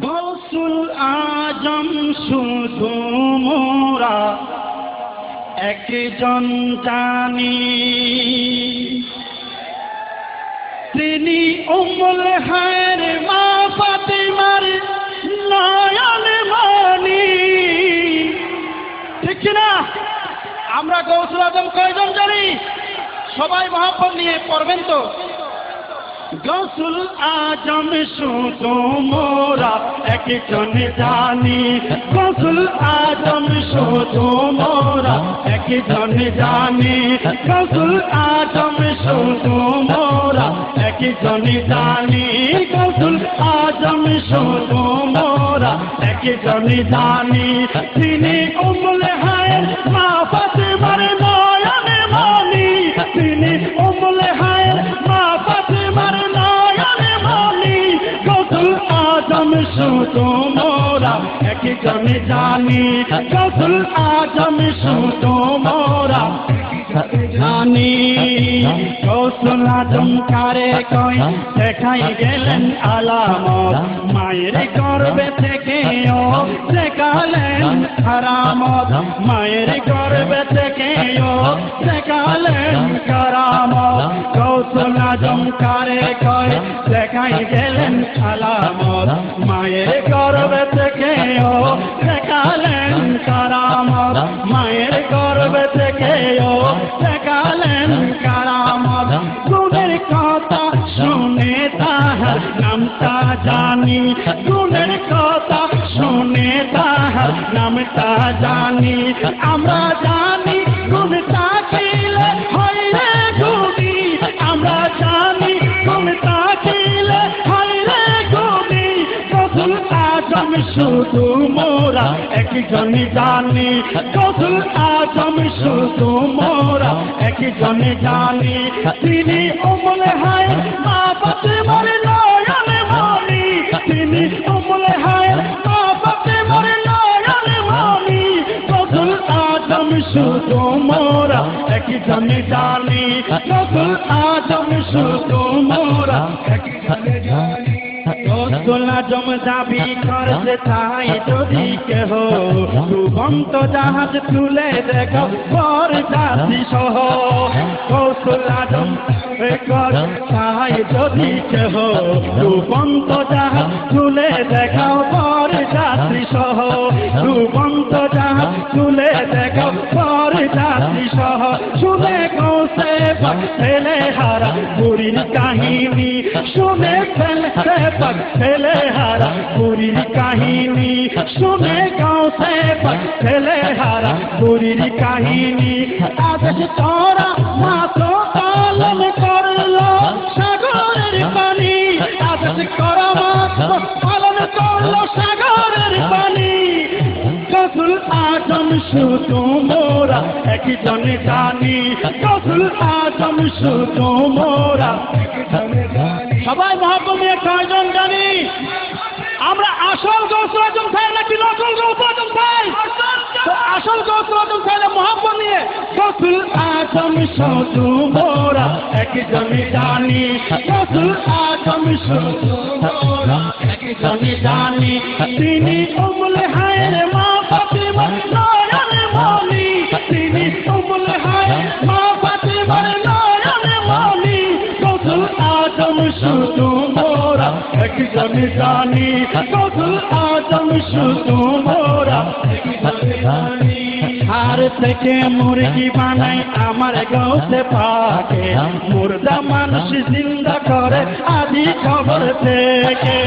গৌসুল আজম শুধু মোরা একজন জানি, তিনি উম্মুল খায়র মা ফাতিমার নয়ন মনি। ঠিক না? আমরা গৌসুল আজম কয়জন জানি? সবাই মহব্বত নিয়ে পড়বেন তো। গৌসুল আজম শুধু মোরা একজন জানি, গৌসুল আজম শুধু মোরা একজন জানি, গৌসুল আজম শুধু মোরা একজন জানি, গৌসুল আজম শুধু মোরা একজন জানি, তিনি উম্মুল খায়র মা ফাতিমার নয়ন মনি, তিনি উম্মুল খায়র মা ফাতিমার নয়ন মনি। গৌসুল আজম শুধু মোরা একজন জানি, গৌসুল আজম শুধু মোরা জানি। গৌসুল আজম কারে কই দেখাই গেলেন আলামত, মায়ের গর্ভে থেকেও দেখালেন কারামত, মায়ের গর্ভে থেকেও দেখালেন কারামত। গৌসুল আজম কারে কই দেখাই গেলেন আলামত, মায়ের গর্ভে থেকেও দেখালেন কারামত, মায়ের গর্ভে থেকেও দেখালেন কারামত। গুণের কথা শুনে তাহার নামটা জানি, গুণের কথা শুনে তাহার নামটা জানি। আমরা জানি গুণ থাকিলে হয় রে গুণী, আমরা জানি গুণ থাকিলে হয় রে গুণী। গৌসুল আজম শুধু মোরা একজন জানি, গৌসুল আজম শুধু মোরা একজন জানি, তিনি উম্মুল খায়র মা ফাতিমার নয়ন মনি, তিনি উম্মুল খায়র মা ফাতিমার নয়ন মনি। গৌসুল আজম শুধু মোরা একজন জানি, গৌসুল আজম শুধু মোরা একজন জানি। গৌসুল আজম দাবি করছে তাই যদি কেহ ডুবন্ত জাহাজ তুলে দেখো বর জাতি সহ। গৌসুল আজম তাই যদি কেহ ডুবন্ত জাহাজ তুলে দেখো বর জাতি সহ, ডুবন্ত জাহাজ তুলে দেখো বর জাতি সহ। শুনে গৌসে পাক ছেলে হারা পুরীর কাহিনী, শুনে পাক ছেলে হারা পুরীর কাহিনী, শুনে গৌসে পাক ছেলে হারা পুরীর কাহিনী। আদেশ তোরা মাত্র পালন করলো সাগরের পানি, আদেশ করা মাত্র পালন করলো সাগরের পানি। গৌসুল আজম শুধু মোরা একজন জানি, গৌসুল আজম শুধু মোরা একজন জানি। সবাই মহব্বত নিয়ে কয়জন জানি? আমরা আসল গৌসুল আজম চাই নাকি নকল গৌসুল আজম চাই? আসল গৌসুল আজম চাইলে মহব্বত নিয়ে গৌসুল আজম শুধু মোরা একজন জানি, গৌসুল আজম শুধু মোরা একজন জানি, তিনি উম্মুল খায়র মা ফাতিমার নয়ন মনি, তিনি উম্মুল খায়র মা ফাতিমার নয়ন মনি। গৌসুল আজম শুধু মোরা একজন জানি, গৌসুল আজম শুধু মোরা একজন জানি। হাড় থেকে মুরগি বানাই আমার গৌসে পাকে, মুর্দা মানুষ জিন্দা করে আদি কবর থেকে।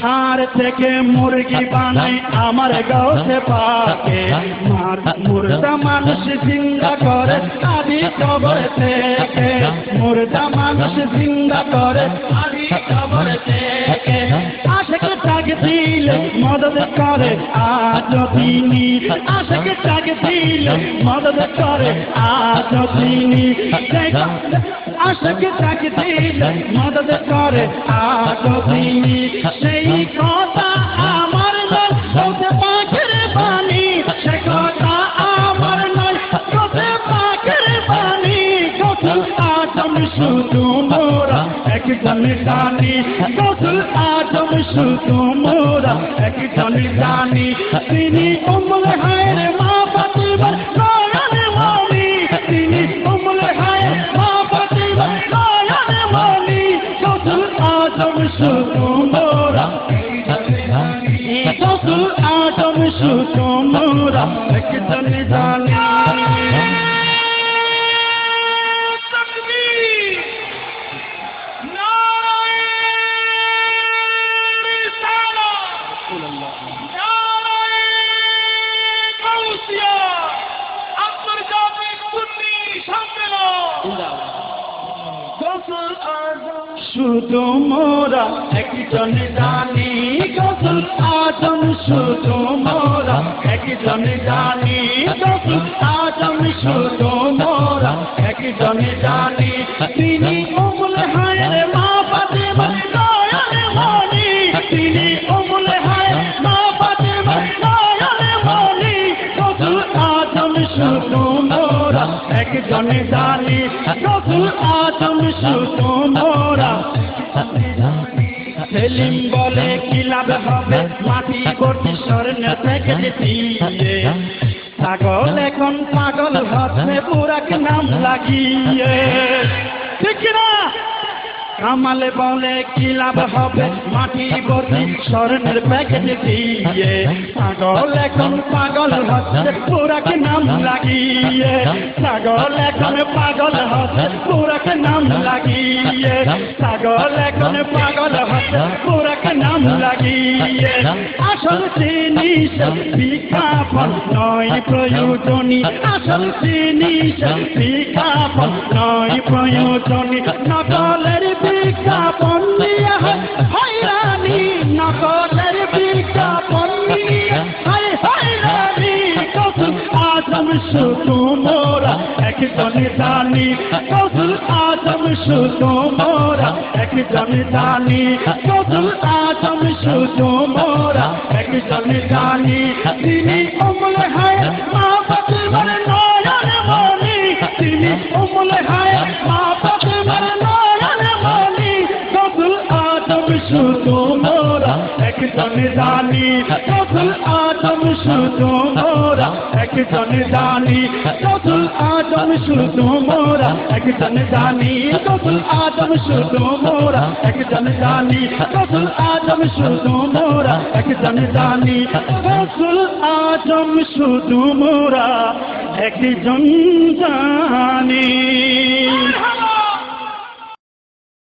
হাড় থেকে মুরগি বানাই আমার গৌসে পাকে, মুর্দা মানুষ জিন্দা করে আদি কবর থেকে, মুর্দা মানুষ জিন্দা করে আদি কবর থেকে। আশিক ডাক দিলে মদদ করে আজ তিনি, আশিক ডাক দিলে মদদ করে আজ তিনি, আশিক ডাক দিলে মদদ করে আজ তিনি। সেই কথা আমার নয় গৌসে পাকের বাণী, সে কথা আমার নয় গৌসে পাকের বাণী। গৌসুল আজম শুধু মোরা একজন জানি, গৌসুল আজম শুধু মোরা একজন জানি তিনি উম্মুল হায়ের মা ফাতিমার নয়ন মনি তিনি উম্মুল হায়ের মা ফাতিমার নয়ন মনি গৌসুল আজম শুধু মোরা গৌসুল আজম শুধু মোরা একজন জানি শুধু মোরা একজন জানি গৌসুল আজম শুধু মোরা একজন জানি গৌসুল আজম শুধু মোরা একজন জানি তিনি উম্মুল হায়ের মা ফাতিমার নয়ন মনি তিনি উম্মুল হায়ের মা ফাতিমার নয়ন মনি গৌসুল আজম শুধু মোরা একজন জানি গৌসুল আজম শুধু মোরা সেলিম বলে কি লাভ হবে মাটি কোটি স্বর্ণ থেকে দিয়ে পাগল এখন পাগল হচ্ছে বুরাক নাম লাগিয়ে ঠিক না কামালে বলে কি লাভ হবে মাটি ভর্তি স্বর্ণের প্যাকেট দিয়ে পাগল এখন পাগল হচ্ছে বুরাক নাম লাগিয়ে পাগল এখন পাগল হচ্ছে বুরাক নাম লাগিয়ে পাগল এখন পাগল হচ্ছে বুরাক নাম লাগিয়ে আসল জিনিস বিজ্ঞাপন নয় প্রয়োজনী আসল জিনিস বিজ্ঞাপন নয় প্রয়োজনী নকলের বিজ্ঞাপন নিয়ে হয়রানি নকলের বিজ্ঞাপন নিয়ে হয়রানি গৌসুল আজম শুধু মোরা একজন জানি গৌসুল আজম শুধু মোরা একজন জানি গৌসুল আজম শুধু মোরা একজন জানি তিনি উম্মুল হায়ের মা ফাতিমার নয়ন মনি তিনি উম্মুল হায়ের মা ফাতিমার নয়ন মনি গৌসুল আজম শুধু মোরা একজন জানি গৌসুল আজম শুধু মোরা একজন জানি গৌসুল আজম শুধু মোরা একজন জানি গৌসুল আজম শুধু মোরা একজন জানি গৌসুল আজম শুধু মোরা একজন জানি গৌসুল আজম শুধু মোরা একজন জানি